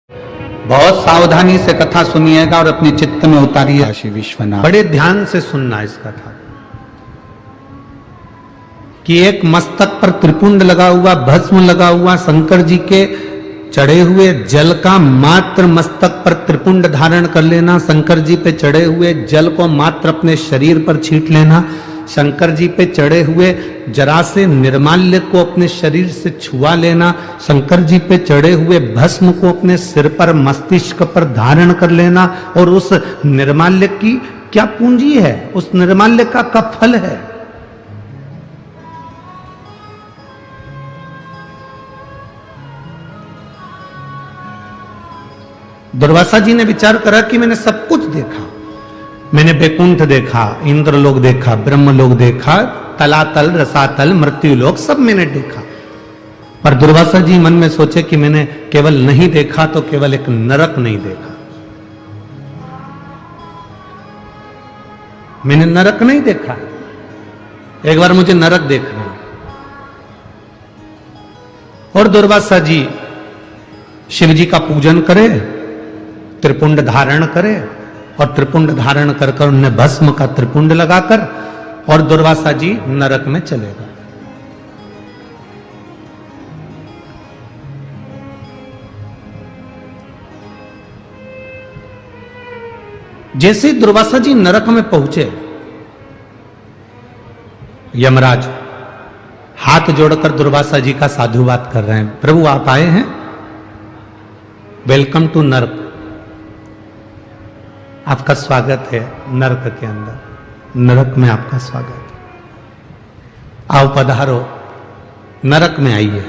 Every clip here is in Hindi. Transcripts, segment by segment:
बहुत सावधानी से कथा सुनिएगा और अपने चित्त में उतारिए। काशी विश्वनाथ, बड़े ध्यान से सुनना इस कथा कि एक मस्तक पर त्रिपुंड लगा हुआ, भस्म लगा हुआ, शंकर जी के चढ़े हुए जल का मात्र मस्तक पर त्रिपुंड धारण कर लेना, शंकर जी पे चढ़े हुए जल को मात्र अपने शरीर पर छींट लेना, शंकर जी पे चढ़े हुए जरा से निर्माल्य को अपने शरीर से छुआ लेना, शंकर जी पे चढ़े हुए भस्म को अपने सिर पर, मस्तिष्क पर धारण कर लेना। और उस निर्माल्य की क्या पूंजी है, उस निर्माल्य का फल है। दुर्वासा जी ने विचार करा कि मैंने सब कुछ देखा, मैंने बैकुंठ देखा, इंद्रलोक देखा, ब्रह्मलोक देखा, तलातल, रसातल, मृत्युलोक सब मैंने देखा। पर दुर्वासा जी मन में सोचे कि मैंने केवल नहीं देखा तो केवल एक नरक नहीं देखा, मैंने नरक नहीं देखा, एक बार मुझे नरक देखना। और दुर्वासा जी शिव जी का पूजन करे, त्रिपुंड धारण करे, और त्रिपुंड धारण कर कर उन्हें भस्म का त्रिपुंड लगाकर और दुर्वासा जी नरक में चले गए। जैसे दुर्वासा जी नरक में पहुंचे, यमराज हाथ जोड़कर दुर्वासा जी का साधुवाद कर रहे हैं। प्रभु आप आए हैं, वेलकम टू नरक, आपका स्वागत है नरक के अंदर, नरक में आपका स्वागत, आओ पधारो, नरक में आइए।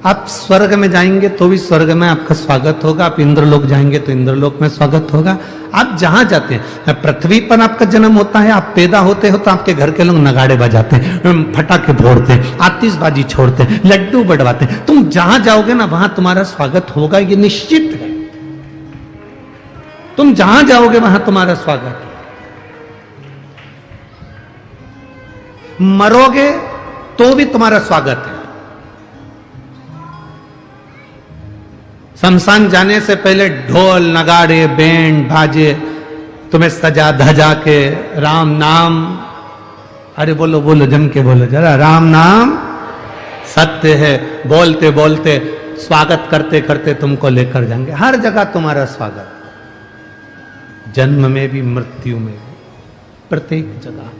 आप स्वर्ग में जाएंगे तो भी स्वर्ग में आपका स्वागत होगा, आप इंद्रलोक जाएंगे तो इंद्रलोक में स्वागत होगा। आप जहां जाते हैं, पृथ्वी पर आपका जन्म होता है, आप पैदा होते हो तो आपके घर के लोग नगाड़े बजाते हैं, फटाके फोड़ते हैं, आतिशबाजी छोड़ते हैं, लड्डू बढ़वाते हैं। तुम जहां जाओगे ना वहां तुम्हारा स्वागत होगा, ये निश्चित है। तुम जहां जाओगे वहां तुम्हारा स्वागत है। मरोगे तो भी तुम्हारा स्वागत है। शमशान जाने से पहले ढोल नगाड़े बैंड बाजे तुम्हें सजा धजा के राम नाम, अरे बोलो बोलो जम के बोलो जरा, राम नाम सत्य है, बोलते बोलते स्वागत करते करते तुमको लेकर जाएंगे। हर जगह तुम्हारा स्वागत, जन्म में भी मृत्यु में भी, प्रत्येक जगह।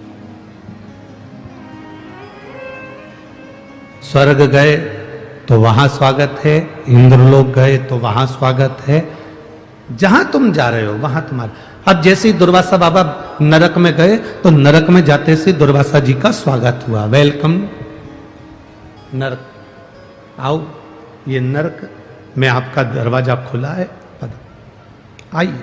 स्वर्ग गए तो वहां स्वागत है, इंद्रलोक गए तो वहां स्वागत है, जहां तुम जा रहे हो वहां तुम्हारा। अब जैसे ही दुर्वासा बाबा नरक में गए तो नरक में जाते से दुर्वासा जी का स्वागत हुआ, वेलकम नरक, आओ ये नरक में आपका दरवाजा खुला है, आइए।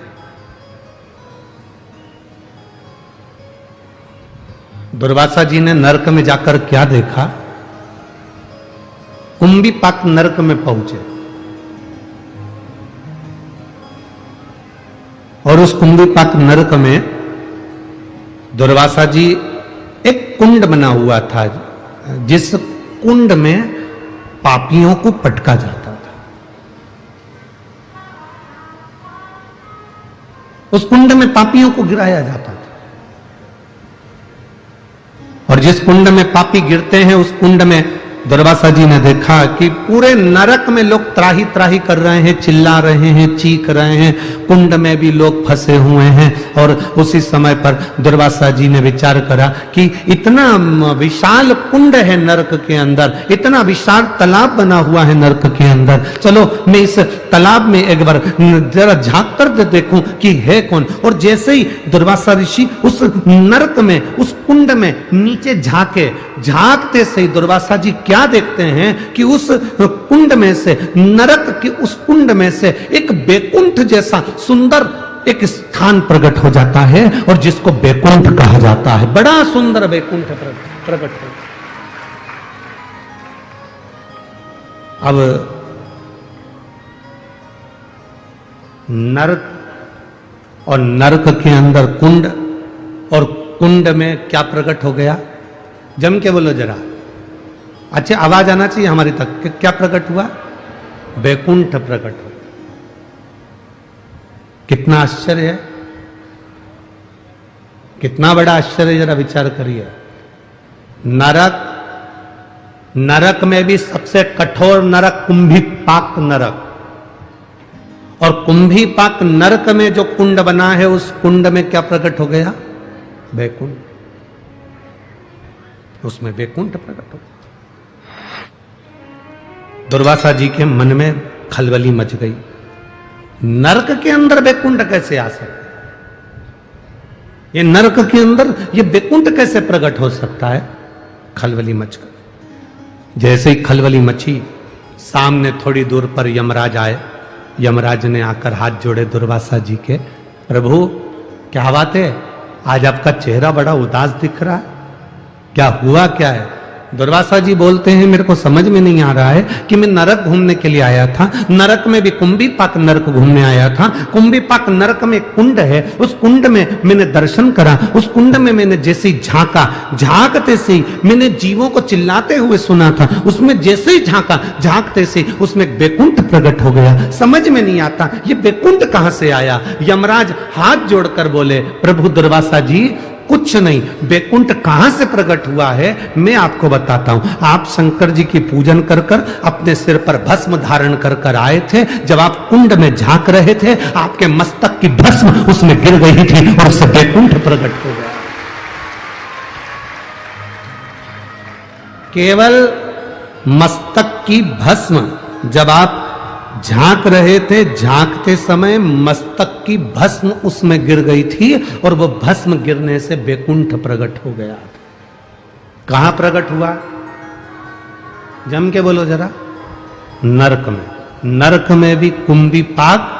दुर्वासा जी ने नरक में जाकर क्या देखा, कुंभीपाक नरक में पहुंचे और उस कुंभीपाक नरक में दुर्वासा जी एक कुंड बना हुआ था, जिस कुंड में पापियों को पटका जाता था। उस कुंड में पापियों को गिराया जाता था, और जिस कुंड में पापी गिरते हैं उस कुंड में दुर्वासा जी ने देखा कि पूरे नरक में लोग त्राही त्राही कर रहे हैं, चिल्ला रहे हैं, चीख रहे हैं, कुंड में भी लोग फंसे हुए हैं। और उसी समय पर दुर्वासा जी ने विचार करा कि इतना विशाल कुंड है नरक के अंदर, इतना विशाल तालाब बना हुआ है नरक के अंदर, चलो मैं इस तालाब में एक बार जरा झांक कर देखूं कि है कौन। और जैसे ही दुर्वासा ऋषि उस नरक में, उस कुंड में नीचे झांके, झांकते से ही दुर्वासा जी क्या देखते हैं कि उस कुंड में से, नरक की उस कुंड में से एक बैकुंठ जैसा सुंदर एक स्थान प्रकट हो जाता है, और जिसको बैकुंठ कहा जाता है। बड़ा सुंदर बैकुंठ प्रकट हो। अब नरक और नरक के अंदर कुंड, और कुंड में क्या प्रकट हो गया, जम के बोलो जरा, अच्छा आवाज आना चाहिए हमारी तक कि क्या प्रकट हुआ, बैकुंठ प्रकट हो। कितना आश्चर्य है, कितना बड़ा आश्चर्य, जरा विचार करिए। नरक में भी सबसे कठोर नरक कुंभीपाक नरक, और कुंभीपाक नरक में जो कुंड बना है, उस कुंड में क्या प्रकट हो गया? बैकुंठ। उसमें बैकुंठ प्रकट हो गया। दुर्वासा जी के मन में खलबली मच गई, नरक के अंदर बैकुंठ कैसे आ सकता है? ये नरक के अंदर ये बैकुंठ कैसे प्रकट हो सकता है? खलबली मच गई। जैसे ही खलबली मची, सामने थोड़ी दूर पर यमराज आए। यमराज ने आकर हाथ जोड़े दुर्वासा जी के, प्रभु क्या बात है, आज आपका चेहरा बड़ा उदास दिख रहा है, क्या हुआ, क्या है? दुर्वासा जी बोलते हैं, मेरे को समझ में नहीं आ रहा है कि मैं नरक घूमने के लिए आया था, नरक में भी कुंभीपाक नरक घूमने आया था। कुंभीपाक नरक में कुंड है, उस कुंड में मैंने दर्शन करा, उस कुंड में मैंने जैसे ही झांका, झांकते से ही मैंने जीवों को चिल्लाते हुए सुना था, उसमें जैसे ही झांका, झांकते से उसमें बैकुंठ प्रकट हो गया। समझ में नहीं आता ये बैकुंठ कहां से आया। यमराज हाथ जोड़कर बोले, प्रभु दुर्वासा जी कुछ नहीं, बैकुंठ कहां से प्रकट हुआ है मैं आपको बताता हूं। आप शंकर जी की पूजन कर कर अपने सिर पर भस्म धारण कर कर आए थे। जब आप कुंड में झांक रहे थे, आपके मस्तक की भस्म उसमें गिर गई थी और उससे बैकुंठ प्रकट हो गया। केवल मस्तक की भस्म, जब आप झांक रहे थे, झांकते समय मस्तक की भस्म उसमें गिर गई थी और वो भस्म गिरने से बैकुंठ प्रकट हो गया। कहां प्रकट हुआ? जम के बोलो जरा। नरक में। नरक में भी कुंभीपाक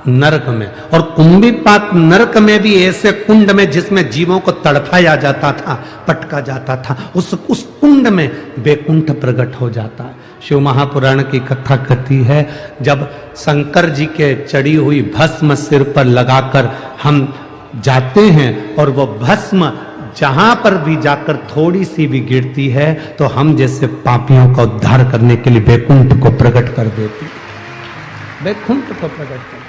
नरक में, और कुंभीपाक नरक में भी ऐसे कुंड में जिसमें जीवों को तड़पाया जाता था, पटका जाता था, उस कुंड में बैकुंठ प्रकट हो जाता है। शिव महापुराण की कथा कहती है, जब शंकर जी के चढ़ी हुई भस्म सिर पर लगाकर हम जाते हैं और वो भस्म जहां पर भी जाकर थोड़ी सी भी गिरती है, तो हम जैसे पापियों का उद्धार करने के लिए बैकुंठ को प्रकट कर देती है। बैकुंठ को प्रकट कर।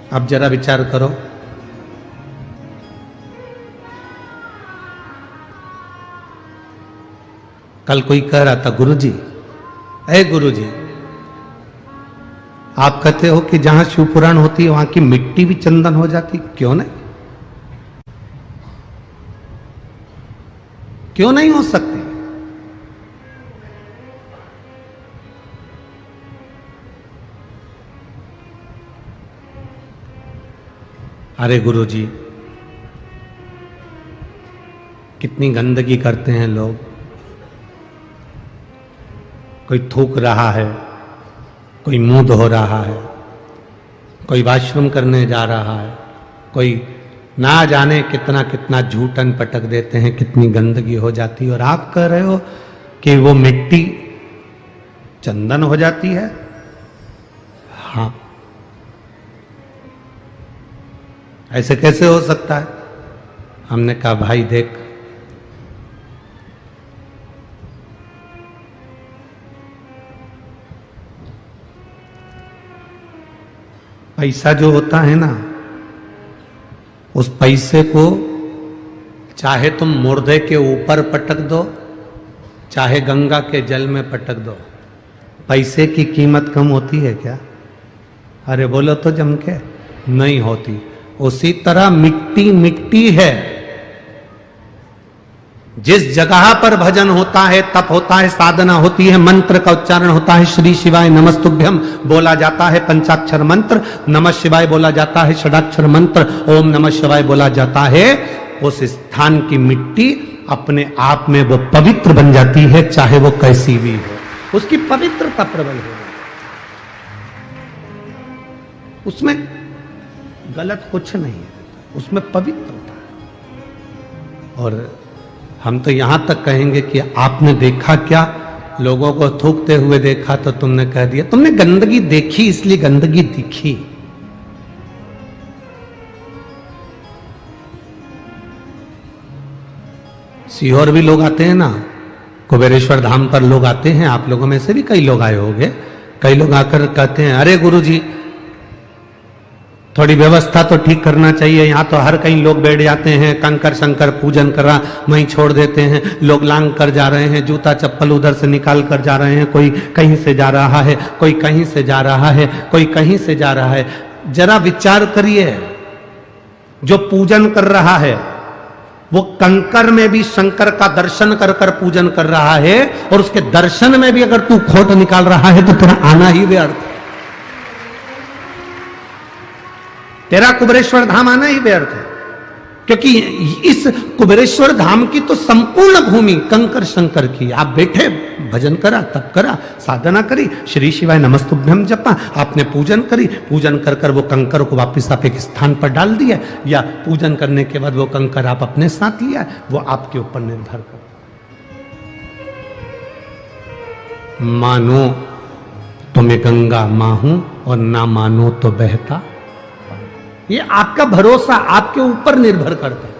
अब जरा विचार करो, कल कोई कह रहा था, गुरुजी, ऐ गुरुजी, आप कहते हो कि जहां शिव पुराण होती है वहां की मिट्टी भी चंदन हो जाती, क्यों नहीं? क्यों नहीं हो सकती? अरे गुरुजी, कितनी गंदगी करते हैं लोग। कोई थूक रहा है, कोई मुंह धो रहा है, कोई वॉशरूम करने जा रहा है, कोई ना जाने कितना कितना झूठन पटक देते हैं, कितनी गंदगी हो जाती है। और आप कह रहे हो कि वो मिट्टी चंदन हो जाती है? हाँ, ऐसे कैसे हो सकता है? हमने कहा, भाई देख, पैसा जो होता है ना, उस पैसे को चाहे तुम मुर्दे के ऊपर पटक दो, चाहे गंगा के जल में पटक दो, पैसे की कीमत कम होती है क्या? अरे बोलो तो जम के, नहीं होती। उसी तरह मिट्टी मिट्टी है। जिस जगह पर भजन होता है, तप होता है, साधना होती है, मंत्र का उच्चारण होता है, श्री शिवाय नमस्तुभ्यम बोला जाता है, पंचाक्षर मंत्र, नमः शिवाय बोला जाता है, षडाक्षर मंत्र, ओम नमः शिवाय बोला जाता है, उस स्थान की मिट्टी अपने आप में वो पवित्र बन जाती है, चाहे वो कैसी भी हो। उसकी पवित्रता प्रबल हो, उसमें गलत कुछ नहीं है, उसमें पवित्रता। और हम तो यहां तक कहेंगे कि आपने देखा क्या? लोगों को थूकते हुए देखा तो तुमने कह दिया। तुमने गंदगी देखी इसलिए गंदगी दिखी। सीहोर भी लोग आते हैं ना, कुबेरेश्वर धाम पर लोग आते हैं, आप लोगों में से भी कई लोग आए होंगे। कई लोग आकर कहते हैं, अरे गुरुजी थोड़ी व्यवस्था तो ठीक करना चाहिए, यहाँ तो हर कहीं लोग बैठ जाते हैं, कंकर शंकर पूजन करा वहीं छोड़ देते हैं, लोग लांग कर जा रहे हैं, जूता चप्पल उधर से निकाल कर जा रहे हैं, कोई कहीं से जा रहा है, कोई कहीं से जा रहा है, कोई कहीं से जा रहा है। जरा विचार करिए, जो पूजन कर रहा है वो कंकर में भी शंकर का दर्शन कर कर पूजन कर रहा है, और उसके दर्शन में भी अगर तू खोट निकाल रहा है तो तेरा आना ही व्यर्थ, तेरा कुबेरेश्वर धाम आना ही व्यर्थ है। क्योंकि इस कुबेरेश्वर धाम की तो संपूर्ण भूमि कंकर शंकर की। आप बैठे, भजन करा, तप करा, साधना करी, श्री शिवाय नमस्तुभ्यम जपा, आपने पूजन करी, पूजन कर कर वो कंकर को वापिस आप एक स्थान पर डाल दिया, या पूजन करने के बाद वो कंकर आप अपने साथ लिया, वो आपके ऊपर निर्भर कर। मानो तो मैं गंगा मां हूं और ना मानो तो बहता, ये आपका भरोसा आपके ऊपर निर्भर करता है।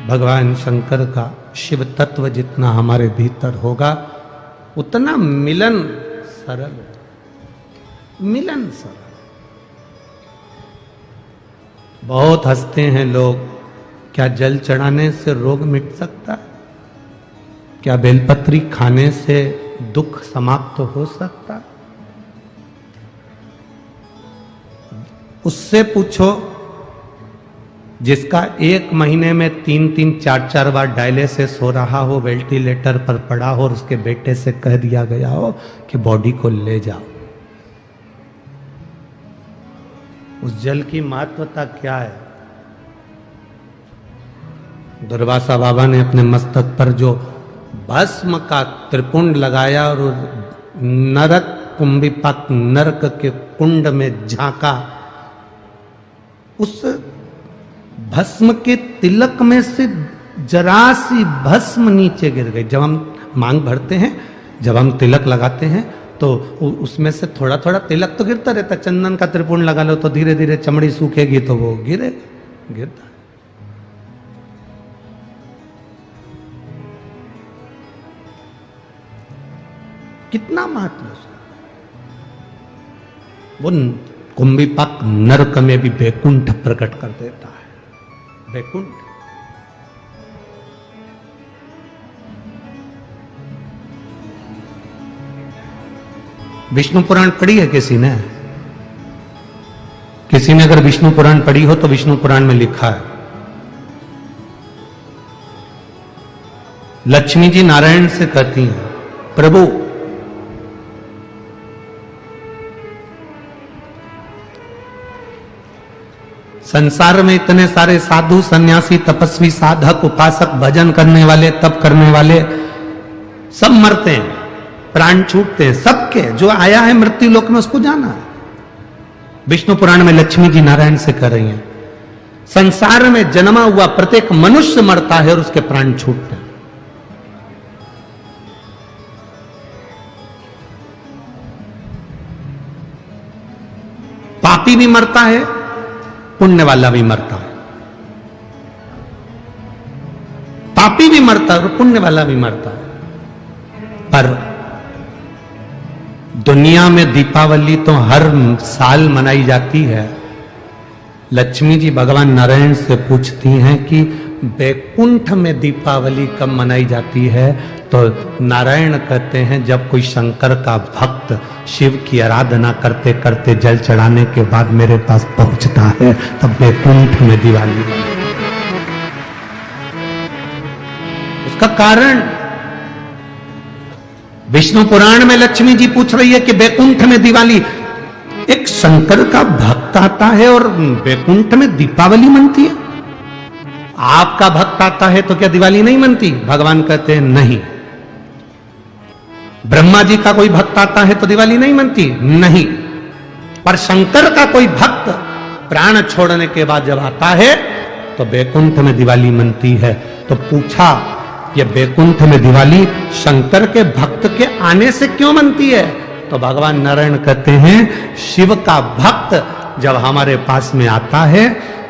भगवान शंकर का शिव तत्व जितना हमारे भीतर होगा उतना मिलन सरल, मिलन सरल। बहुत हंसते हैं लोग, क्या जल चढ़ाने से रोग मिट सकता है? क्या बेलपत्री खाने से दुख समाप्त हो सकता है? उससे पूछो जिसका 1 महीने में 3-3, 4-4 बार डायलिसिस हो रहा हो, वेंटिलेटर पर पड़ा हो, और उसके बेटे से कह दिया गया हो कि बॉडी को ले जाओ। उस जल की महत्वता क्या है? दुर्वासा बाबा ने अपने मस्तक पर जो भस्म का त्रिपुंड लगाया और नरक कुंभिपाक नरक के कुंड में झांका, उस भस्म के तिलक में से जरा सी भस्म नीचे गिर गई। जब हम मांग भरते हैं, जब हम तिलक लगाते हैं, तो उसमें से थोड़ा थोड़ा तिलक तो गिरता रहता। चंदन का त्रिपुंड लगा लो तो धीरे धीरे चमड़ी सूखेगी तो वो गिरेगा, गिरता। कितना महत्व वो कुंभिपाक नरक में भी बैकुंठ प्रकट कर देता है। बैकुंठ विष्णु पुराण पढ़ी है किसी ने? किसी ने अगर विष्णु पुराण पढ़ी हो तो विष्णु पुराण में लिखा है, लक्ष्मी जी नारायण से कहती हैं, प्रभु संसार में इतने सारे साधु सन्यासी तपस्वी साधक उपासक भजन करने वाले तप करने वाले सब मरते हैं, प्राण छूटते हैं, सबके जो आया है मृत्यु लोक में उसको जाना है। विष्णु पुराण में लक्ष्मी जी नारायण से कह रही हैं, संसार में जन्मा हुआ प्रत्येक मनुष्य मरता है और उसके प्राण छूटते हैं। पापी भी मरता है, पुण्य वाला भी मरता है। पापी भी मरता है और पुण्य वाला भी मरता है। पर दुनिया में दीपावली तो हर साल मनाई जाती है। लक्ष्मी जी भगवान नारायण से पूछती हैं कि बैकुंठ में दीपावली कब मनाई जाती है? तो नारायण कहते हैं जब कोई शंकर का भक्त शिव की आराधना करते करते जल चढ़ाने के बाद मेरे पास पहुंचता है, तब बैकुंठ में दिवाली। उसका कारण विष्णु पुराण में लक्ष्मी जी पूछ रही है कि बैकुंठ में दिवाली, एक शंकर का भक्त आता है और बैकुंठ में दीपावली मनती है। आपका भक्त आता है तो क्या दिवाली नहीं मनती? भगवान कहते हैं नहीं। ब्रह्मा जी का कोई भक्त आता है तो दिवाली नहीं मनती? नहीं। पर शंकर का कोई भक्त प्राण छोड़ने के बाद जब आता है तो बैकुंठ में दिवाली मनती है। तो पूछा, ये बैकुंठ में दिवाली शंकर के भक्त के आने से क्यों मनती है? तो भगवान नारायण कहते हैं शिव का भक्त जब हमारे पास में आता है,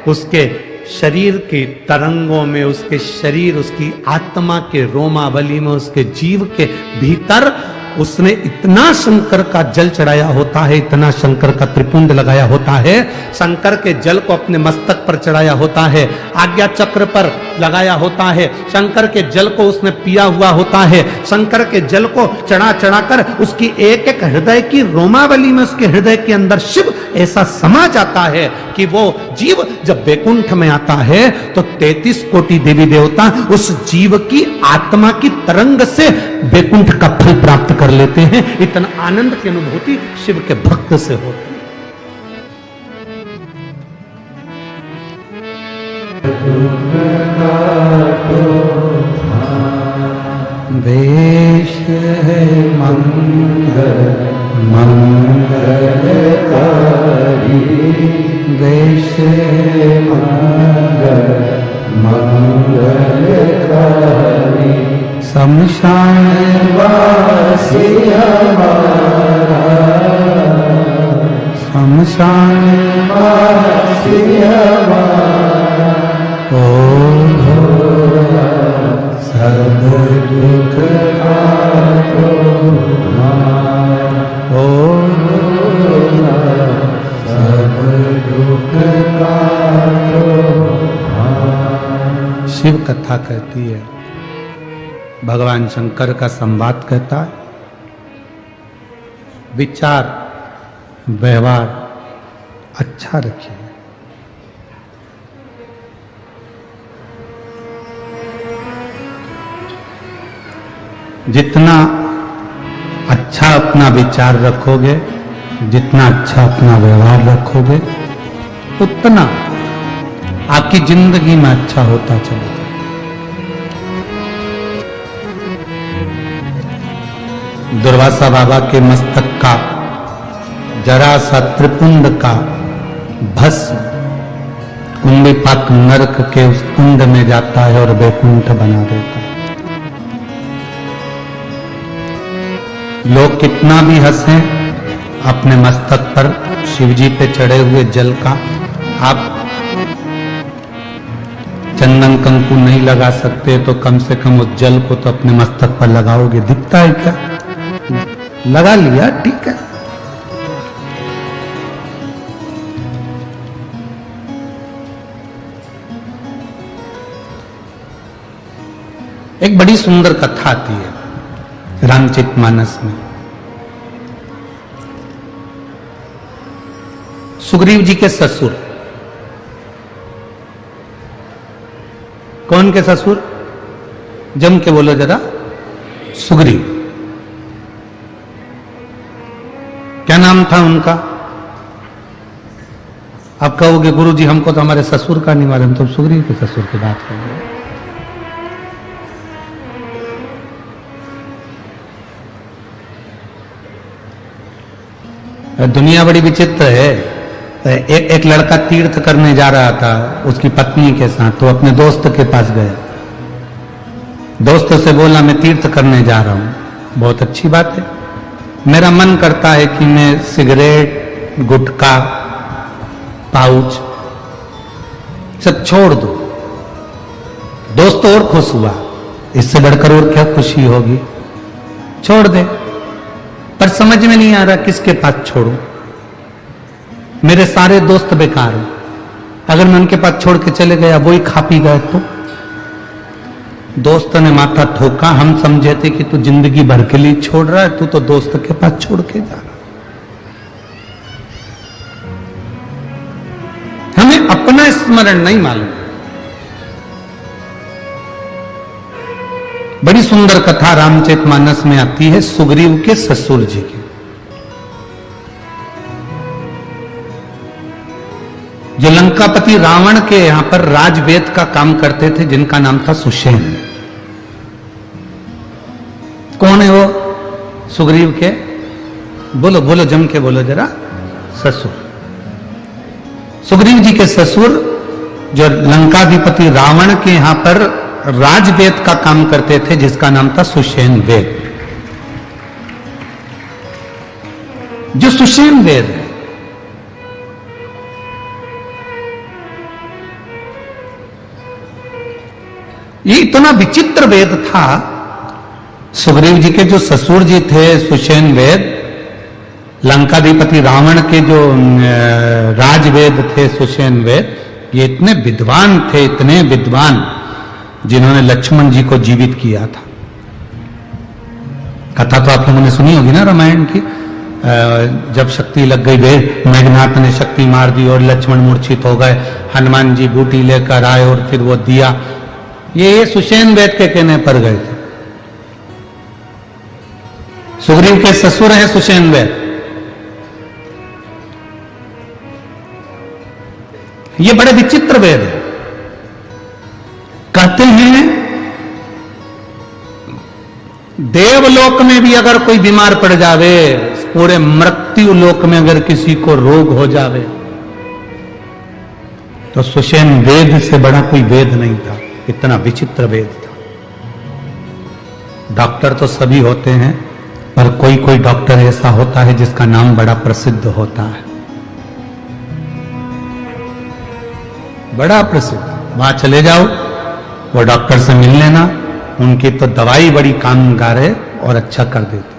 उसके शरीर के तरंगों में, उसके शरीर, उसकी आत्मा के रोमावली में, उसके जीव के भीतर उसने इतना शंकर का जल चढ़ाया होता है, इतना शंकर का त्रिपुंड लगाया होता है, शंकर के जल को अपने मस्तक पर चढ़ाया होता है, आज्ञा चक्र पर लगाया होता है, शंकर के जल को उसने पिया हुआ होता है, शंकर के जल को चढ़ा चढ़ाकर उसकी एक एक हृदय की रोमावली में, उसके हृदय के अंदर शिव ऐसा समा जाता है कि वो जीव जब वैकुंठ में आता है तो 33 कोटि देवी देवता उस जीव की आत्मा की तरंग से वैकुंठ का फल प्राप्त कर लेते हैं। इतना आनंद की अनुभूति शिव के भक्त से होती है। वेश है मंगल मंगलकारी, वेश है मंगल मंगलकारी, शमशान वासी हमारा, शमशान वासी हमारा, ओ सर्व दुख काटो हमारा, ओ सर्व दुख काटो हमारा। शिव कथा कहती है, भगवान शंकर का संवाद कहता है, विचार व्यवहार अच्छा रखिए। जितना अच्छा अपना विचार रखोगे, जितना अच्छा अपना व्यवहार रखोगे, उतना आपकी जिंदगी में अच्छा होता चलेगा। दुर्वासा बाबा के मस्तक का जरा सा त्रिपुंड का भस्म कुंडीपाक नरक के उस कुंड में जाता है और वैकुंठ बना देता है। लोग कितना भी हंसें, अपने मस्तक पर शिवजी पे चढ़े हुए जल का आप चंदन कंकु नहीं लगा सकते तो कम से कम उस जल को तो अपने मस्तक पर लगाओगे। दिखता है क्या? लगा लिया, ठीक है। एक बड़ी सुंदर कथा आती है रामचरितमानस में। सुग्रीव जी के ससुर, कौन के ससुर? जम के बोलो जरा। सुग्रीव। क्या नाम था उनका? आप कहोगे गुरुजी हमको तो हमारे ससुर का नहीं मालूम, तो सुग्रीव के ससुर की बात करेंगे। दुनिया बड़ी विचित्र है। एक लड़का तीर्थ करने जा रहा था उसकी पत्नी के साथ, तो अपने दोस्त के पास गया। दोस्त से बोला मैं तीर्थ करने जा रहा हूं। बहुत अच्छी बात है, मेरा मन करता है कि मैं सिगरेट, गुटखा, पाउच सब छोड़ दूं। दोस्त और खुश हुआ, इससे बढ़कर और क्या खुशी होगी। छोड़ दे, पर समझ में नहीं आ रहा किसके पास छोड़ूं। मेरे सारे दोस्त बेकार हैं, अगर मैं उनके पास छोड़ के चले गया, वही खा पी गए तो। दोस्त ने माथा ठोका। हम समझे थे कि तू जिंदगी भर के लिए छोड़ रहा है, तू तो दोस्त के पास छोड़ के जा रहा। हमें अपना स्मरण नहीं मालूम। बड़ी सुंदर कथा रामचरितमानस में आती है सुग्रीव के ससुर जी की, जो लंकापति रावण के यहां पर राजवेद का काम करते थे, जिनका नाम था सुषेण। कौन है वो? सुग्रीव के, बोलो बोलो जम के बोलो जरा, ससुर। सुग्रीव जी के ससुर जो लंकाधिपति रावण के यहां पर राजवेद का काम करते थे, जिसका नाम था सुषेण वेद। जो सुषेण वेद है ये इतना विचित्र वेद था। सुग्रीव जी के जो ससुर जी थे सुषेण वेद, लंकाधिपति रावण के जो राजवेद थे सुषेण वेद, ये इतने विद्वान थे, इतने विद्वान, जिन्होंने लक्ष्मण जी को जीवित किया था। कथा तो आप लोगों ने सुनी होगी ना रामायण की। जब शक्ति लग गई वेद, मेघनाथ ने शक्ति मार दी और लक्ष्मण मूर्छित हो गए, हनुमान जी बूटी लेकर आए और फिर वो दिया। ये सुषेण वेद के कहने पर गए थे। सुग्रीव के ससुर हैं सुषेण वेद। ये बड़े विचित्र वेद है। कहते हैं देवलोक में भी अगर कोई बीमार पड़ जावे, पूरे मृत्यु लोक में अगर किसी को रोग हो जावे, तो सुषेण वेद से बड़ा कोई वेद नहीं था। इतना विचित्र वेद था। डॉक्टर तो सभी होते हैं, पर कोई कोई डॉक्टर ऐसा होता है जिसका नाम बड़ा प्रसिद्ध होता है, बड़ा प्रसिद्ध। वहां चले जाओ, वो डॉक्टर से मिल लेना, उनकी तो दवाई बड़ी कामगार है और अच्छा कर देते।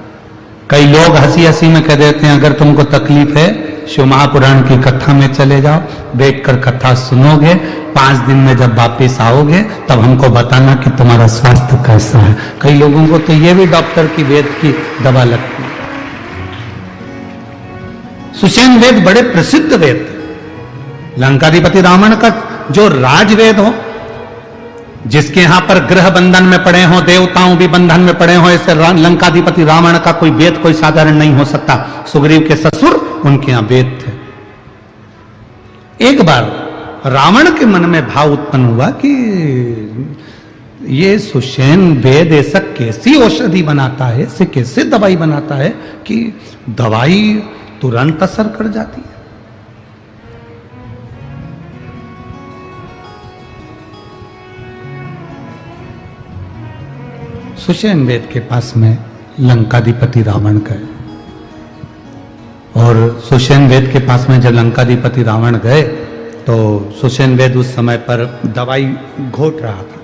कई लोग हंसी हंसी में कह देते हैं, अगर तुमको तकलीफ है शिव महापुराण की कथा में चले जाओ, बैठकर कथा सुनोगे, 5 दिन में जब वापिस आओगे तब हमको बताना कि तुम्हारा स्वास्थ्य कैसा है। कई लोगों को तो ये भी डॉक्टर की वेद की दवा लगती है। सुषेण वेद बड़े प्रसिद्ध वेद थे। लंकाधिपति रावण का जो राजवेद हो, जिसके यहां पर ग्रह बंधन में पड़े हो, देवताओं भी बंधन में पड़े हो, ऐसे लंकाधिपति रावण का कोई वेद कोई साधारण नहीं हो सकता। सुग्रीव के ससुर उनके यहां वेद थे। एक बार रावण के मन में भाव उत्पन्न हुआ कि ये सुषेण वेद ऐसा कैसी औषधि बनाता है, ऐसे कैसे दवाई बनाता है कि दवाई तुरंत असर कर जाती है। सुषेण वेद के पास में लंकाधिपति रावण गए, और सुषेण वेद के पास में जब लंकाधिपति रावण गए तो सुषेण वेद उस समय पर दवाई घोट रहा था।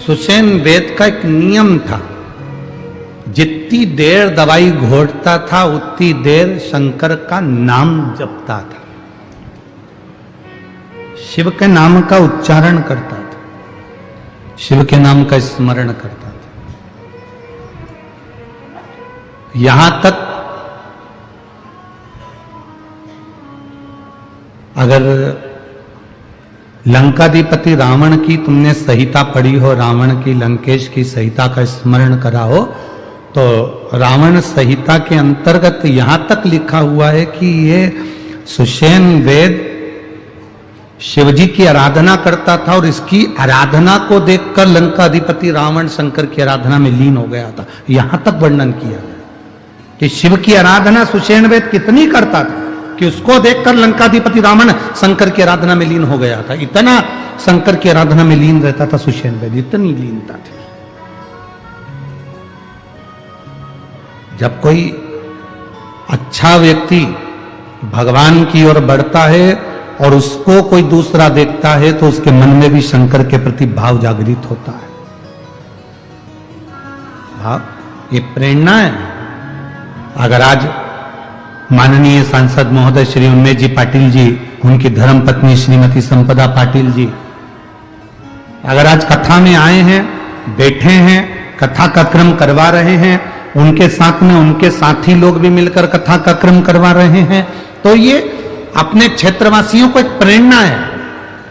सुषेण वेद का एक नियम था, जितनी देर दवाई घोटता था उतनी देर शंकर का नाम जपता था, शिव के नाम का उच्चारण करता था, शिव के नाम का स्मरण करता था। यहां तक अगर लंकाधिपति रावण की तुमने संहिता पढ़ी हो, रावण की लंकेश की संहिता का स्मरण करा हो, तो रावण संहिता के अंतर्गत यहां तक लिखा हुआ है कि ये सुषेण वेद शिवजी की आराधना करता था, और इसकी आराधना को देखकर लंकाधिपति रावण शंकर की आराधना में लीन हो गया था। यहां तक वर्णन किया कि शिव की आराधना सुषेण वेद कितनी करता था कि उसको देखकर लंकाधिपति रावण शंकर की आराधना में लीन हो गया था। इतना शंकर की आराधना में लीन रहता था सुषेण वेद, इतनी लीनता थी। जब कोई अच्छा व्यक्ति भगवान की ओर बढ़ता है और उसको कोई दूसरा देखता है तो उसके मन में भी शंकर के प्रति भाव जागृत होता है। भाव, ये प्रेरणा है। अगर आज माननीय सांसद महोदय श्री उन्मेष जी पाटिल जी, उनकी धर्म पत्नी श्रीमती संपदा पाटिल जी अगर आज कथा में आए हैं, बैठे हैं, कथा का क्रम करवा रहे हैं, उनके साथ में उनके साथी लोग भी मिलकर कथा का क्रम करवा रहे हैं, तो ये अपने क्षेत्रवासियों को एक प्रेरणा है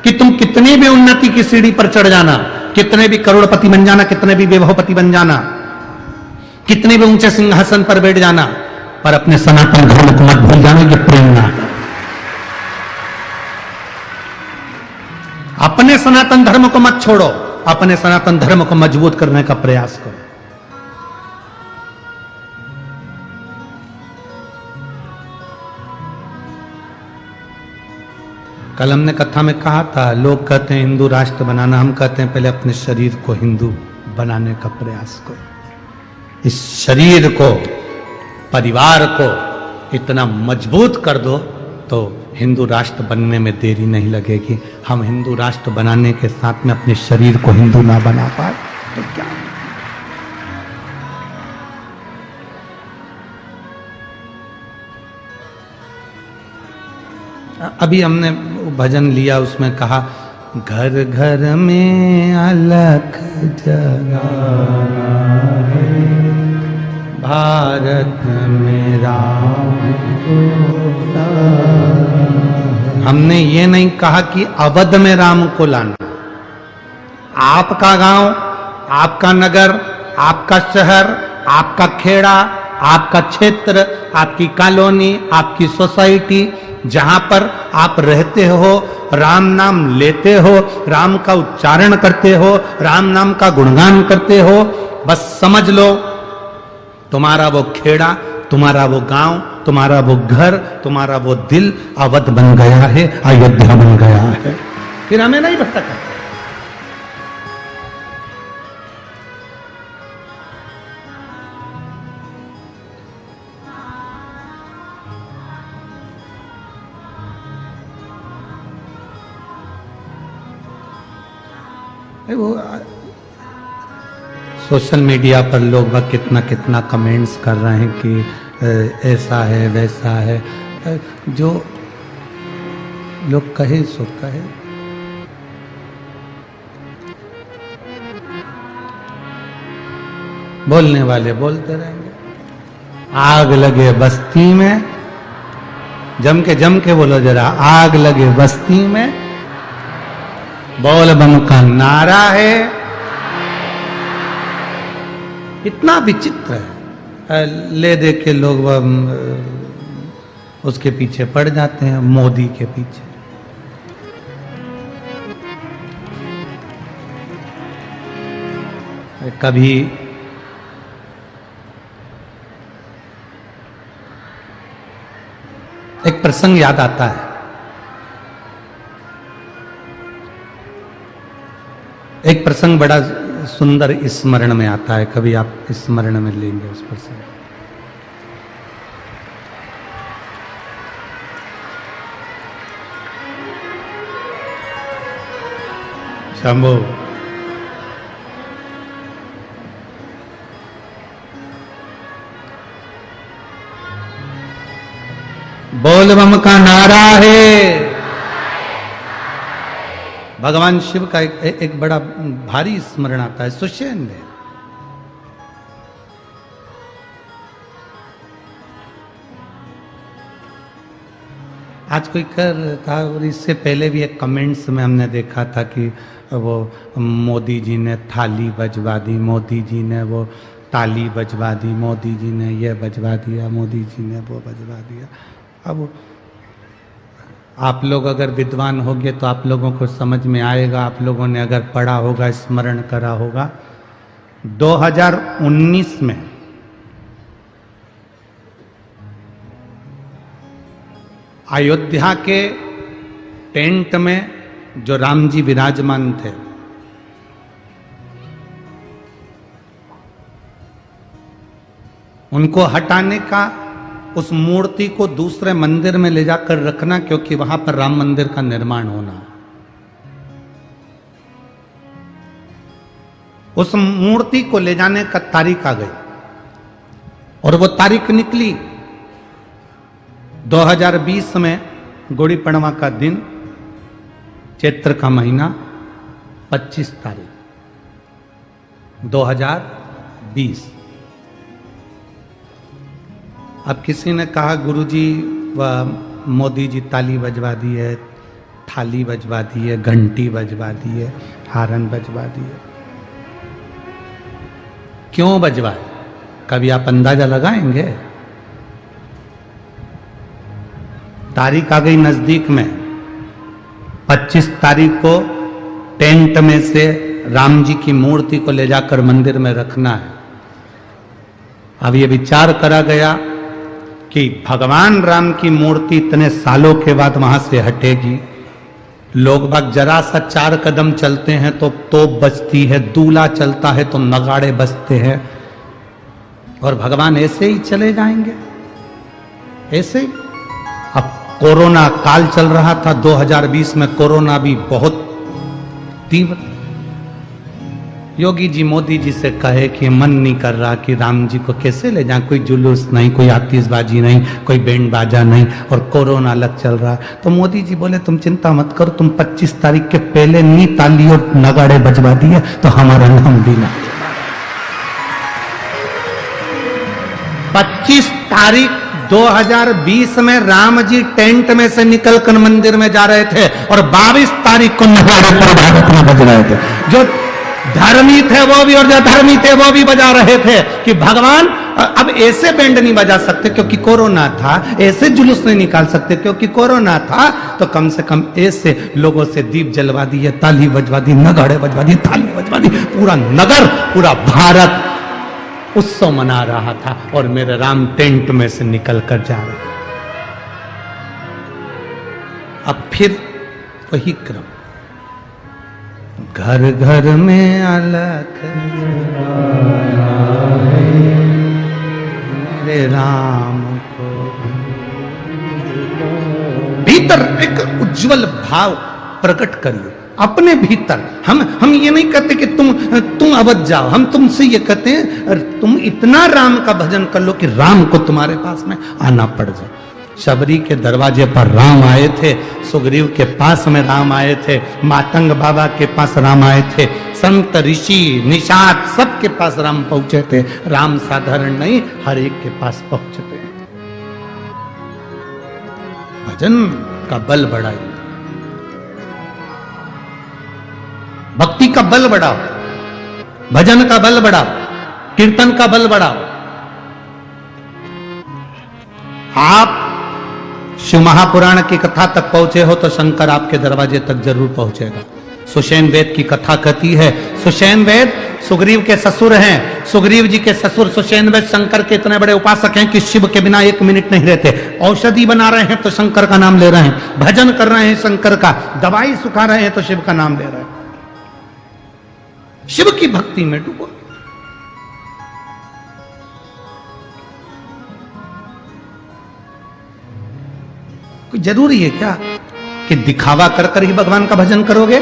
कि तुम कितनी भी उन्नति की सीढ़ी पर चढ़ जाना, कितने भी करोड़पति बन जाना, कितने भी वैभवपति बन जाना, कितने भी ऊंचे सिंहासन पर बैठ जाना, पर अपने सनातन धर्म को मत भूल जाना। ये प्रेरणा है। अपने सनातन धर्म को मत छोड़ो, अपने सनातन धर्म को मजबूत करने का प्रयास करो। कल हमने कथा में कहा था, लोग कहते हैं हिंदू राष्ट्र बनाना, हम कहते हैं पहले अपने शरीर को हिंदू बनाने का प्रयास करो। इस शरीर को, परिवार को इतना मजबूत कर दो तो हिंदू राष्ट्र बनने में देरी नहीं लगेगी। हम हिंदू राष्ट्र बनाने के साथ में अपने शरीर को हिंदू ना बना पाए तो क्या? अभी हमने भजन लिया, उसमें कहा घर घर में अलख जगाना है, भारत में राम को लाना। हमने ये नहीं कहा कि अवध में राम को लाना। आपका गांव, आपका नगर, आपका शहर, आपका खेड़ा, आपका क्षेत्र, आपकी कॉलोनी, आपकी सोसाइटी, जहां पर आप रहते हो, राम नाम लेते हो, राम का उच्चारण करते हो, राम नाम का गुणगान करते हो, बस समझ लो तुम्हारा वो खेड़ा, तुम्हारा वो गांव, तुम्हारा वो घर, तुम्हारा वो दिल अवध बन गया है, अयोध्या बन गया है। फिर हमें नहीं भटका। वो सोशल मीडिया पर लोग वह कितना कितना कमेंट्स कर रहे हैं कि ऐसा है वैसा है। जो लोग कहे सो कहे। बोलने वाले बोलते रहेंगे। आग लगे बस्ती में, जम के बोलो जरा, आग लगे बस्ती में, बोल बम का नारा है। इतना विचित्र है, ले दे के लोग उसके पीछे पड़ जाते हैं, मोदी के पीछे। कभी एक प्रसंग याद आता है। एक प्रसंग बड़ा सुंदर स्मरण में आता है, कभी आप स्मरण में लेंगे उस प्रसंग। शंभो बोल बम का नारा है। भगवान शिव का एक बड़ा भारी स्मरण आता है, सुषेण है। आज कोई कर था, और इससे पहले भी एक कमेंट्स में हमने देखा था कि वो मोदी जी ने थाली बजवा दी, मोदी जी ने वो ताली बजवा दी, मोदी जी ने ये बजवा दिया, मोदी जी ने वो बजवा दिया। अब आप लोग अगर विद्वान होंगे तो आप लोगों को समझ में आएगा, आप लोगों ने अगर पढ़ा होगा, स्मरण करा होगा। 2019 में अयोध्या के टेंट में जो राम जी विराजमान थे, उनको हटाने का, उस मूर्ति को दूसरे मंदिर में ले जाकर रखना, क्योंकि वहां पर राम मंदिर का निर्माण होना। उस मूर्ति को ले जाने का तारीख आ गई और वो तारीख निकली 2020 में, गुड़ी पड़वा का दिन, चैत्र का महीना, 25 तारीख 2020। अब किसी ने कहा गुरुजी व मोदी जी ताली बजवा दी है, थाली बजवा दी है, घंटी बजवा दी है, हारन बजवा दी है। क्यों बजवाए? कभी आप अंदाजा लगाएंगे? तारीख आ गई नजदीक में, 25 तारीख को टेंट में से राम जी की मूर्ति को ले जाकर मंदिर में रखना है। अब ये विचार करा गया कि भगवान राम की मूर्ति इतने सालों के बाद वहां से हटेगी। लोग बाग जरा सा 4 कदम चलते हैं तो तोप बजती है, दूल्हा चलता है तो नगाड़े बजते हैं, और भगवान ऐसे ही चले जाएंगे। ऐसे अब कोरोना काल चल रहा था 2020 में, कोरोना भी बहुत तीव्र। योगी जी मोदी जी से कहे कि मन नहीं कर रहा कि राम जी को कैसे ले जाएं, कोई जुलूस नहीं, कोई आतिशबाजी नहीं, कोई बैंड बाजा नहीं, और कोरोना अलग चल रहा है। तो मोदी जी बोले तुम चिंता मत करो, तुम 25 तारीख के पहले नी ताली और नगाड़े बजवा दिए तो हमारा नाम भी ना। 25 तारीख 2020 में राम जी टेंट में से निकलकर मंदिर में जा रहे थे और 22 तारीख को नगाड़े पर भारत में बज रहे थे। जो धर्मी थे वो भी और जो धर्मी थे वो भी बजा रहे थे कि भगवान अब ऐसे बैंड नहीं बजा सकते क्योंकि कोरोना था, ऐसे जुलूस नहीं निकाल सकते क्योंकि कोरोना था, तो कम से कम ऐसे लोगों से दीप जलवा दिए, ताली बजवा दी, नगाड़े बजवा दी, थाली बजवा दी, पूरा नगर, पूरा भारत उत्सव मना रहा था और मेरे राम टेंट में से निकल कर जा रहे। अब फिर वही क्रम, घर घर में अलग मेरे राम को, भीतर एक उज्जवल भाव प्रकट करिए अपने भीतर। हम ये नहीं कहते कि तुम अवध जाओ, हम तुमसे ये कहते हैं तुम इतना राम का भजन कर लो कि राम को तुम्हारे पास में आना पड़ जाए। शबरी के दरवाजे पर राम आए थे, सुग्रीव के पास में राम आए थे, मातंग बाबा के पास राम आए थे, संत ऋषि निषाद सबके पास राम पहुंचे थे। राम साधारण नहीं, हर एक के पास पहुंचते। भजन का बल बढ़ाइए, भक्ति का बल बढ़ाओ, भजन का बल बढ़ाओ, कीर्तन का बल बढ़ाओ। आप शिव महापुराण की कथा तक पहुंचे हो तो शंकर आपके दरवाजे तक जरूर पहुंचेगा। सुषेण वेद की कथा कहती है, सुषेण वेद सुग्रीव के ससुर हैं, सुग्रीव जी के ससुर सुषेण वेद शंकर के इतने बड़े उपासक हैं कि शिव के बिना एक मिनट नहीं रहते। औषधि बना रहे हैं तो शंकर का नाम ले रहे हैं, भजन कर रहे हैं शंकर का, दवाई सुखा रहे हैं तो शिव का नाम ले रहे हैं। शिव की भक्ति में डूबो। कोई जरूरी है क्या कि दिखावा कर कर ही भगवान का भजन करोगे?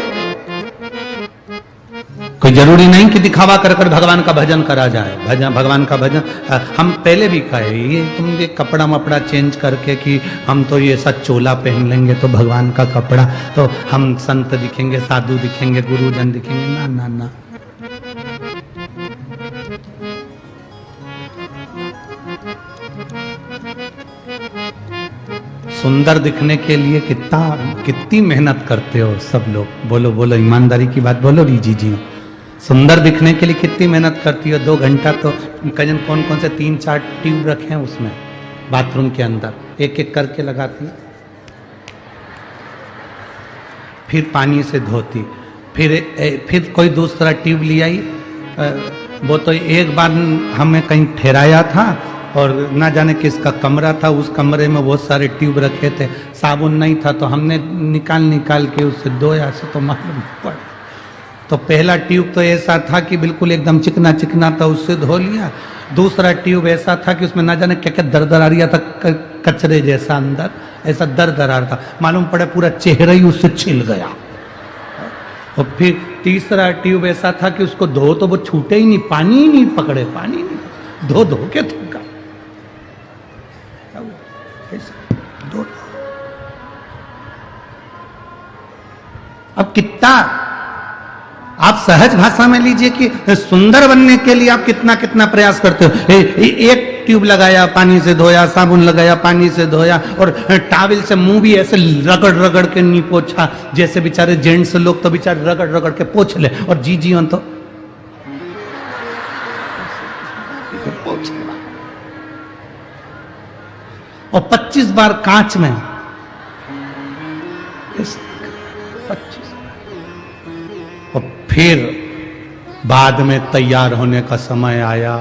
कोई जरूरी नहीं कि दिखावा कर कर भगवान का भजन करा जाए। भगवान का भजन हम पहले भी कहे, ये तुम ये कपड़ा मपड़ा चेंज करके कि हम तो ये ऐसा चोला पहन लेंगे तो भगवान का कपड़ा, तो हम संत दिखेंगे, साधु दिखेंगे, गुरुजन दिखेंगे। ना ना ना, सुंदर दिखने के लिए कितनी मेहनत करते हो सब लोग। बोलो बोलो, ईमानदारी की बात बोलो रीजी जी। सुंदर दिखने के लिए कितनी मेहनत करती हो? 2 घंटा तो कजन कौन कौन से 3-4 ट्यूब रखे हैं उसमें बाथरूम के अंदर, एक एक करके लगाती, फिर पानी से धोती, फिर कोई दूसरा ट्यूब ले आई। वो तो एक बार हमें कहीं ठहराया था और ना जाने किसका कमरा था, उस कमरे में बहुत सारे ट्यूब रखे थे, साबुन नहीं था तो हमने निकाल के उससे धोया से तो मालूम पड़ा। तो पहला ट्यूब तो ऐसा था कि बिल्कुल एकदम चिकना चिकना था, उससे धो लिया। दूसरा ट्यूब ऐसा था कि उसमें ना जाने क्या क्या दर आ रहा था, कचरे जैसा अंदर ऐसा दर आ रहा था, मालूम पड़ा पूरा चेहरा ही उससे छिल गया। और फिर तीसरा ट्यूब ऐसा था कि उसको धो तो वो छूटे ही नहीं, पानी ही नहीं पकड़े, पानी नहीं, धो के थूका। अब कितना आप सहज भाषा में लीजिए कि सुंदर बनने के लिए आप कितना प्रयास करते हो। एक ट्यूब लगाया, पानी से धोया, साबुन लगाया, पानी से धोया, और टॉवल से मुंह भी ऐसे रगड़ के नहीं पोछा, जैसे बेचारे जेंट्स लोग तो बेचारे रगड़ के पोछ ले, और जीवन तो पोछ ले। और 25 बार कांच में, 25। और फिर बाद में तैयार होने का समय आया।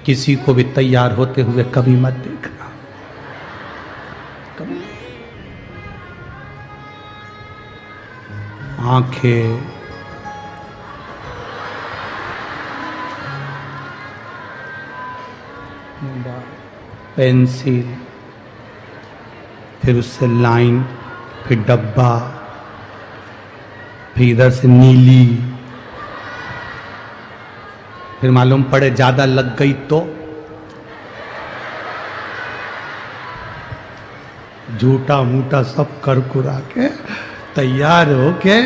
किसी को भी तैयार होते हुए कभी मत देखना, कभी। आंखें पेंसिल, फिर उससे लाइन, फिर डब्बा, फिर इधर से नीली, फिर मालूम पड़े ज्यादा लग गई तो झूठा मूठा सब कर कुरा के तैयार हो के,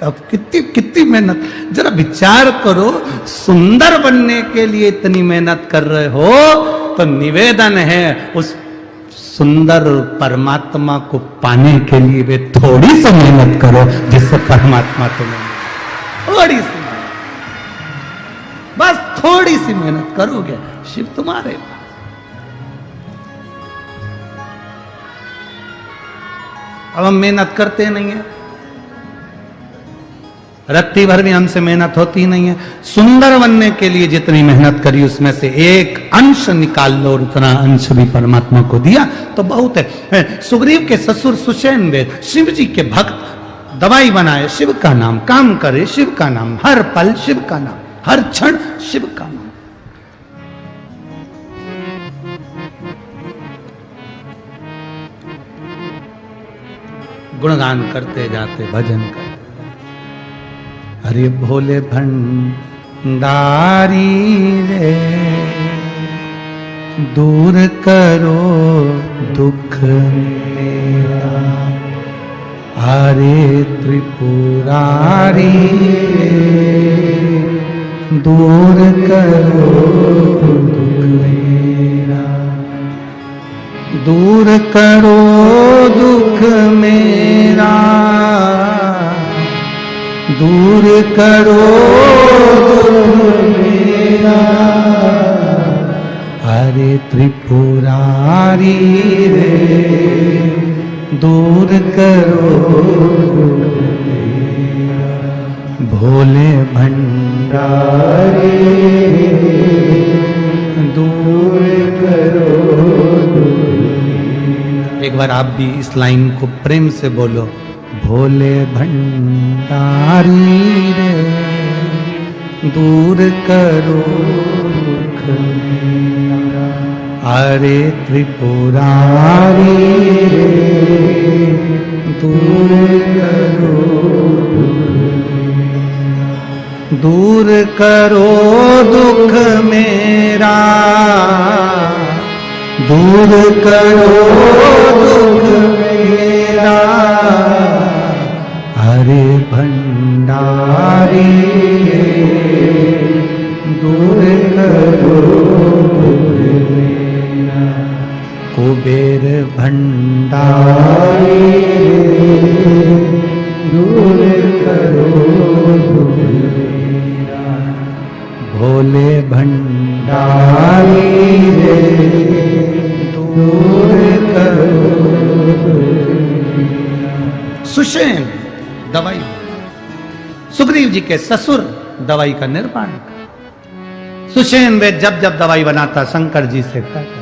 अब कितनी कितनी मेहनत, जरा विचार करो, सुंदर बनने के लिए इतनी मेहनत कर रहे हो, तो निवेदन है उस सुंदर परमात्मा को पाने के लिए वे थोड़ी सी मेहनत करो, जिससे परमात्मा तुम्हें थोड़ी सी मेहनत, बस थोड़ी सी मेहनत करोगे, शिव तुम्हारे पास। अब हम मेहनत करते नहीं है, रत्ती भर भी हमसे मेहनत होती नहीं है। सुंदर बनने के लिए जितनी मेहनत करी उसमें से एक अंश निकाल लो और उतना अंश भी परमात्मा को दिया तो बहुत है। सुग्रीव के ससुर सुषेण वेद शिव जी के भक्त, दवाई बनाए शिव का नाम, काम करे शिव का नाम, हर पल शिव का नाम, हर क्षण शिव का नाम। गुणगान करते जाते, भजन करते, हरि भोले भंडारी रे, दूर करो दुख मेरा, हरे त्रिपुरारी रे, दूर करो दुख मेरा, दूर करो दुख मेरा, दूर करो दुख मेरा, हरे त्रिपुरारी रे, दूर करो दुख मेरा, भोले भंडारी दूर करो दुख मेरा। एक बार आप भी इस लाइन को प्रेम से बोलो, भोले भंडारी रे, दूर करो दुख मेरा, हरे त्रिपुरारी रे, दूर करो दुख मेरा, दूर करो दुख मेरा, दूर करो दुख मेरा, हरे भंडारी दूर करो दुख मेरा, कुबेर भंडारी दूर करो दुख मेरा, भोले भंडारी दूर करो दुख मेरा। सुषेण दवाई, सुग्रीव जी के ससुर दवाई का निर्माण, सुषेण वे जब जब दवाई बनाता शंकर जी से कहता,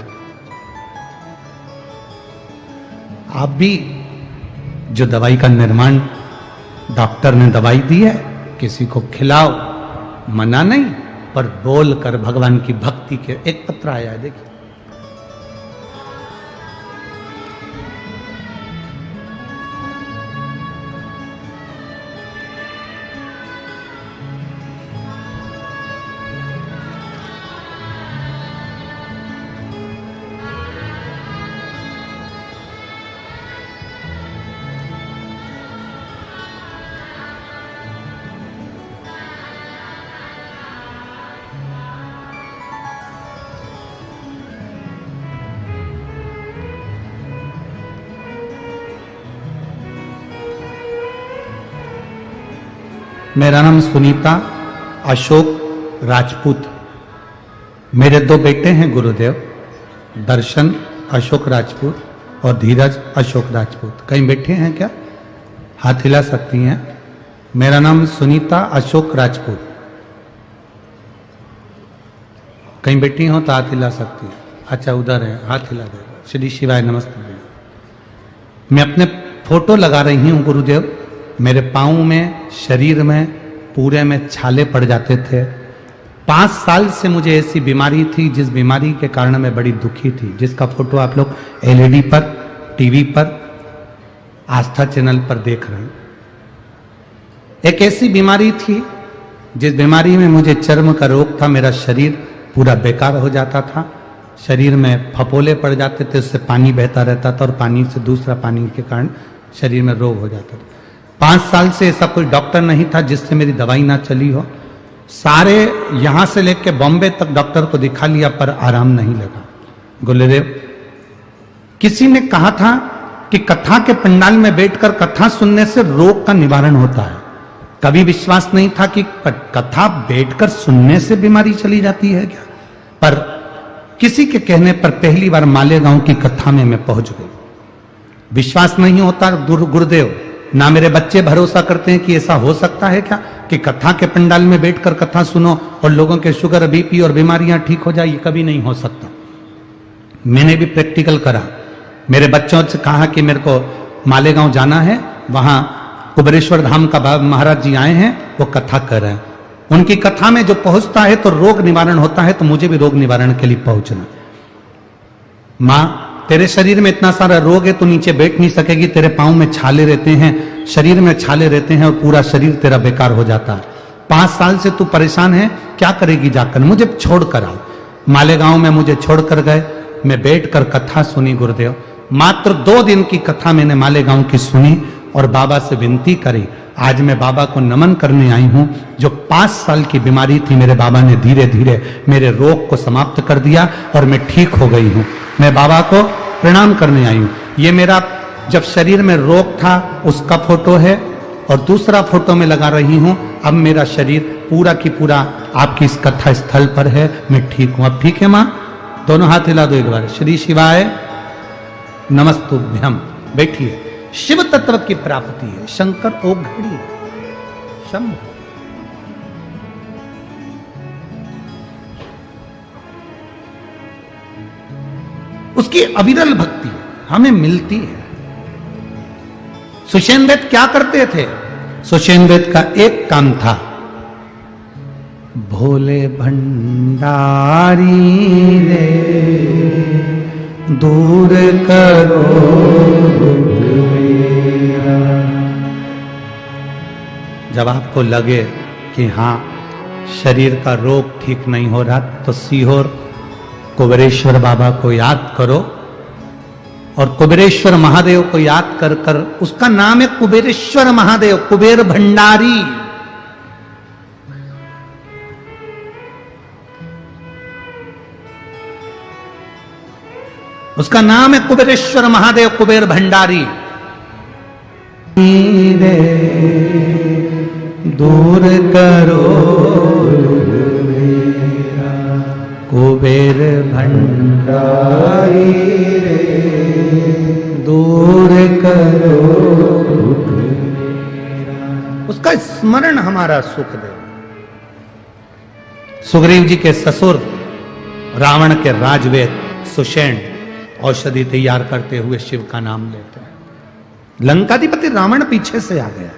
आप भी जो दवाई का निर्माण, डॉक्टर ने दवाई दी है, किसी को खिलाओ, मना नहीं, पर बोल कर भगवान की भक्ति के। एक पत्र आया है, देखिए, मेरा नाम सुनीता अशोक राजपूत, मेरे दो बेटे हैं गुरुदेव, दर्शन अशोक राजपूत और धीरज अशोक राजपूत। कहीं बैठे हैं क्या? हाथ हिला सकती हैं। मेरा नाम सुनीता अशोक राजपूत। कहीं बैठी हो तो हाथ हिला सकती है। अच्छा उधर है, हाथ हिला दे। श्री शिवाय, नमस्ते। मैं अपने फोटो लगा रही हूँ गुरुदेव। मेरे पाँव में, शरीर में, पूरे में छाले पड़ जाते थे, 5 साल से मुझे ऐसी बीमारी थी जिस बीमारी के कारण मैं बड़ी दुखी थी, जिसका फोटो आप लोग एलईडी पर, टीवी पर, आस्था चैनल पर देख रहे हैं। एक ऐसी बीमारी थी जिस बीमारी में मुझे चर्म का रोग था, मेरा शरीर पूरा बेकार हो जाता था, शरीर में फपोले पड़ जाते थे, उससे पानी बहता रहता था और पानी से दूसरा पानी के कारण शरीर में रोग हो जाता था। 5 साल से ऐसा कोई डॉक्टर नहीं था जिससे मेरी दवाई ना चली हो। सारे यहां से लेके बॉम्बे तक डॉक्टर को दिखा लिया पर आराम नहीं लगा। गुरुदेव, किसी ने कहा था कि कथा के पंडाल में बैठकर कथा सुनने से रोग का निवारण होता है। कभी विश्वास नहीं था कि कथा बैठकर सुनने से बीमारी चली जाती है क्या, पर किसी के कहने पर पहली बार मालेगांव की कथा में मैं पहुंच गई। विश्वास नहीं होता गुरुदेव, ना मेरे बच्चे भरोसा करते हैं कि ऐसा हो सकता है क्या कि कथा के पंडाल में बैठकर कथा सुनो और लोगों के शुगर, बीपी और बीमारियां ठीक हो जाए। ये कभी नहीं हो सकता। मैंने भी प्रैक्टिकल करा। मेरे बच्चों से कहा कि मेरे को मालेगांव जाना है, वहां कुबेरेश्वर धाम का महाराज जी आए हैं, वो कथा कर रहे हैं। उनकी कथा में जो पहुंचता है तो रोग निवारण होता है, तो मुझे भी रोग निवारण के लिए पहुंचना। मां, तेरे शरीर में इतना सारा रोग है, तू नीचे बैठ नहीं सकेगी, तेरे पांव में छाले रहते हैं, शरीर में छाले रहते हैं और पूरा शरीर तेरा बेकार हो जाता है। 5 साल से तू परेशान है, क्या करेगी जाकर, मुझे छोड़ कर आओ। मालेगांव में मुझे छोड़कर गए, मैं बैठकर कथा सुनी। गुरुदेव, मात्र 2 दिन की कथा मैंने मालेगांव की सुनी और बाबा से विनती करी। आज मैं बाबा को नमन करने आई हूं। जो 5 साल की बीमारी थी, मेरे बाबा ने धीरे धीरे मेरे रोग को समाप्त कर दिया और मैं ठीक हो गई हूं। मैं बाबा को प्रणाम करने आई हूं। ये मेरा जब शरीर में रोग था उसका फोटो है और दूसरा फोटो में लगा रही हूं। अब मेरा शरीर पूरा की पूरा आपकी इस कथा स्थल पर है, मैं ठीक हूं। अब ठीक है मां? दोनों हाथ हिला दो एक बार। श्री शिवाय नमस्तुभ्यम। बैठिए। शिव तत्व की प्राप्ति है। शंकर ओघड़ी शंभु। उसकी अविरल भक्ति हमें मिलती है। सुषेण दत्त क्या करते थे? सुषेण दत्त का एक काम था, भोले भंडारी रे दूर करो दुख मेरा। जब आपको लगे कि हाँ शरीर का रोग ठीक नहीं हो रहा, तो सीहोर कुबेरेश्वर बाबा को याद करो और कुबेरेश्वर महादेव को याद कर कर, उसका नाम है कुबेरेश्वर महादेव, कुबेर भंडारी। उसका नाम है कुबेरेश्वर महादेव, कुबेर भंडारी। दूर करो मेरा कुबेर भंडारी रे, दूर करो उसका स्मरण हमारा सुख दे। सुग्रीव जी के ससुर रावण के राजवेद सुषेण औषधि तैयार करते हुए शिव का नाम लेते हैं। लंकाधिपति रावण पीछे से आ गया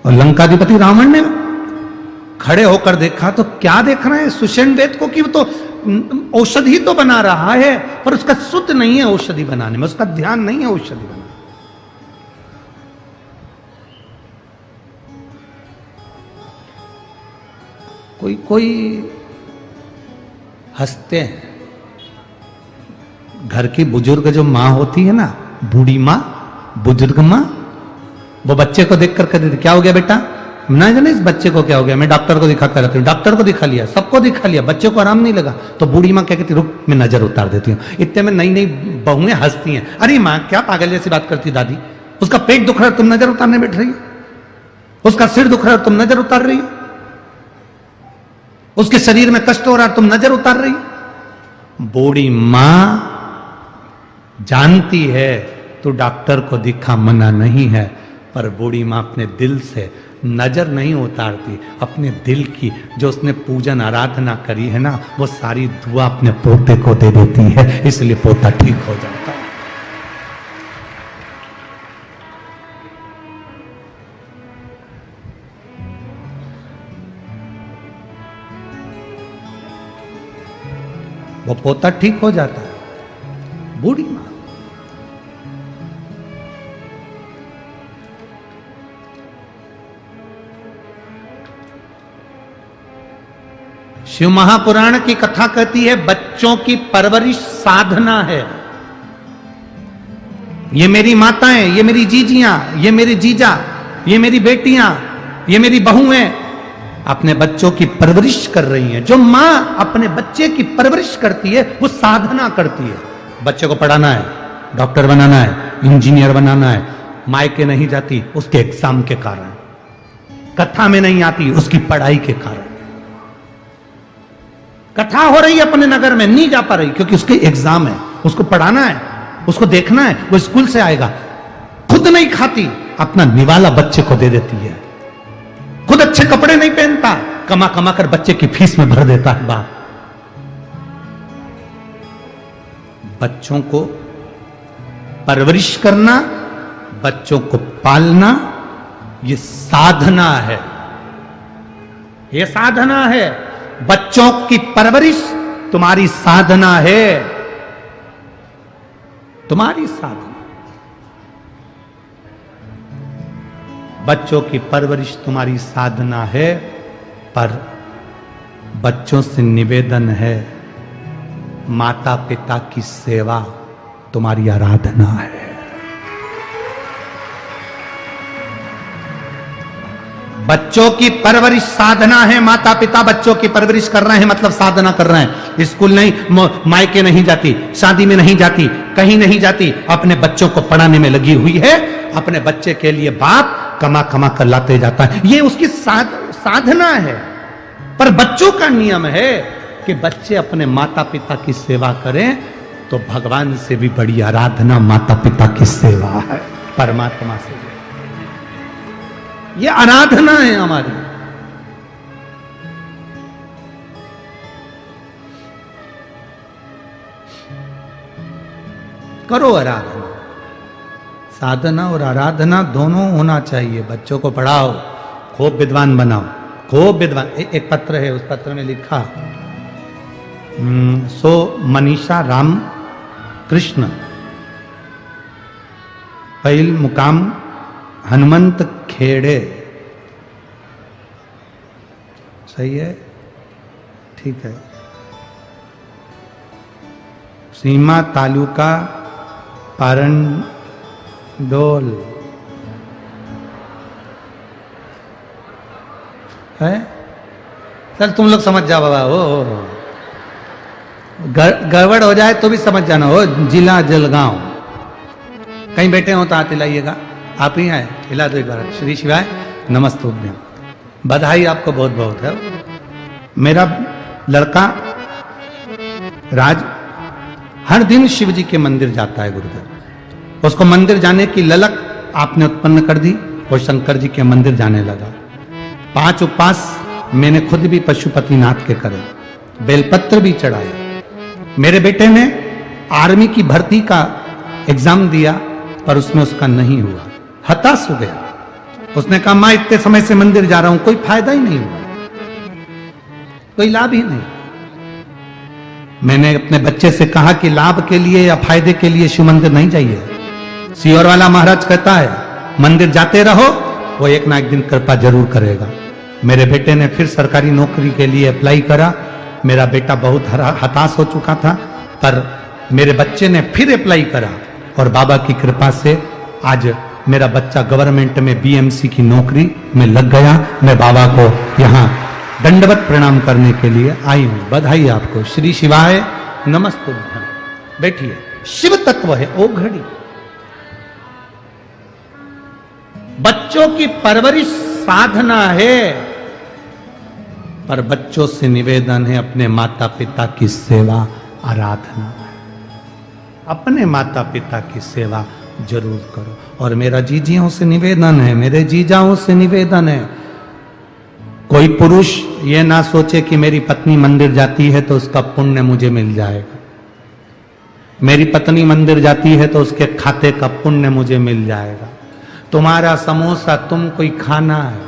और लंकाधिपति रावण ने खड़े होकर देखा तो क्या देख रहे हैं सुषेण वेद को कि वो तो औषधि तो बना रहा है पर उसका शुद्ध नहीं है औषधि बनाने में, उसका ध्यान नहीं है औषधि बनाने। कोई कोई हंसते हैं। घर की बुजुर्ग जो माँ होती है ना, बूढ़ी माँ, बुजुर्ग माँ, वो बच्चे को देख कर कहती थी क्या हो गया बेटा? ना जाने इस बच्चे को क्या हो गया, मैं डॉक्टर को दिखा कर रहती हूँ। डॉक्टर को दिखा लिया, सबको दिखा लिया, बच्चे को आराम नहीं लगा, तो बूढ़ी माँ क्या कहती, रुक मैं नजर उतार देती हूँ। इतने में नई नई बहुएं हंसती हैं, अरे माँ क्या पागल जैसी बात करती दादी, उसका पेट दुख रहा है तुम नजर उतारने बैठ रही हो, उसका सिर दुख रहा है तुम नजर उतार रही हो, उसके शरीर में कष्ट हो रहा है तुम नजर उतार रही हो। बूढ़ी माँ जानती है तो डॉक्टर को दिखा मना नहीं है, पर बूढ़ी माँ अपने दिल से नजर नहीं उतारती, अपने दिल की जो उसने पूजन आराधना करी है ना, वो सारी दुआ अपने पोते को दे देती है, इसलिए पोता ठीक हो जाता है। वो पोता ठीक हो जाता है। बूढ़ी मां शिव महापुराण की कथा कहती है बच्चों की परवरिश साधना है। ये मेरी माताएं, ये मेरी जीजियां, ये मेरे जीजा, ये मेरी बेटियां, ये मेरी बहुएं अपने बच्चों की परवरिश कर रही हैं। जो मां अपने बच्चे की परवरिश करती है वो साधना करती है। बच्चे को पढ़ाना है, डॉक्टर बनाना है, इंजीनियर बनाना है, मायके नहीं जाती उसके एग्जाम के कारण, कथा में नहीं आती उसकी पढ़ाई के कारण। कथा हो रही है अपने नगर में, नहीं जा पा रही क्योंकि उसके एग्जाम है, उसको पढ़ाना है, उसको देखना है, वो स्कूल से आएगा। खुद नहीं खाती, अपना निवाला बच्चे को दे देती है। खुद अच्छे कपड़े नहीं पहनता, कमा कमा कर बच्चे की फीस में भर देता है बाप। बच्चों को परवरिश करना, बच्चों को पालना, ये साधना है। ये साधना है। बच्चों की परवरिश तुम्हारी साधना है, तुम्हारी साधना। बच्चों की परवरिश तुम्हारी साधना है, पर बच्चों से निवेदन है, माता पिता की सेवा तुम्हारी आराधना है। बच्चों की परवरिश साधना है। माता पिता बच्चों की परवरिश कर रहे हैं मतलब साधना कर रहे हैं। स्कूल नहीं, मायके नहीं जाती, शादी में नहीं जाती, कहीं नहीं जाती, अपने बच्चों को पढ़ाने में लगी हुई है। अपने बच्चे के लिए बाप कमा कमा कर लाते जाता है, ये उसकी साधना है। पर बच्चों का नियम है कि बच्चे अपने माता पिता की सेवा करें, तो भगवान से भी बड़ी आराधना माता पिता की सेवा है, परमात्मा से। ये आराधना है हमारी। करो आराधना। साधना और आराधना दोनों होना चाहिए। बच्चों को पढ़ाओ, खूब विद्वान बनाओ, खूब विद्वान। एक पत्र है, उस पत्र में लिखा सो मनीषा राम कृष्ण पहल मुकाम हनुमंत खेड़े। सही है, ठीक है। सीमा तालुका पारंडोल है। चल तुम लोग समझ जाओ बाबा। ओ गड़बड़ हो जाए तो भी समझ जाना। हो जिला जलगांव, कहीं बैठे हो तो हाथ हिलाइएगा। आप ही आए, हिला दो एक बार। श्री शिवाय नमस्तुभ्यम। बधाई आपको बहुत बहुत है। मेरा लड़का राज हर दिन शिव जी के मंदिर जाता है गुरुदेव। उसको मंदिर जाने की ललक आपने उत्पन्न कर दी, वो शंकर जी के मंदिर जाने लगा। 5 उपवास मैंने खुद भी पशुपतिनाथ के करे, बेलपत्र भी चढ़ाया। मेरे बेटे ने आर्मी की भर्ती का एग्जाम दिया पर उसमें उसका नहीं हुआ, हताश हो गया। उसने कहा मां इतने समय से मंदिर जा रहा हूं, कोई फायदा ही नहीं हुआ, कोई लाभ ही नहीं। मैंने अपने बच्चे से कहा कि लाभ के लिए या फायदे के लिए शिव मंदिर नहीं जाइए। सियोर वाला महाराज कहता है मंदिर जाते रहो, वो एक ना एक दिन कृपा जरूर करेगा। मेरे बेटे ने फिर सरकारी नौकरी के लिए अप्लाई करा। मेरा बेटा बहुत हताश हो चुका था, पर मेरे बच्चे ने फिर अप्लाई करा और बाबा की कृपा से आज मेरा बच्चा गवर्नमेंट में बीएमसी की नौकरी में लग गया। मैं बाबा को यहाँ दंडवत प्रणाम करने के लिए आई हूं। बधाई आपको। श्री शिवाय नमस्तुभ्यम। बैठिए। शिव तत्व है ओ घड़ी। बच्चों की परवरिश साधना है, पर बच्चों से निवेदन है अपने माता पिता की सेवा आराधना है। अपने माता पिता की सेवा जरूर करो। और मेरा जीजियों से निवेदन है, मेरे जीजाओं से निवेदन है, कोई पुरुष ये ना सोचे कि मेरी पत्नी मंदिर जाती है तो उसका पुण्य मुझे मिल जाएगा, मेरी पत्नी मंदिर जाती है तो उसके खाते का पुण्य मुझे मिल जाएगा। तुम्हारा समोसा तुमको ही खाना है,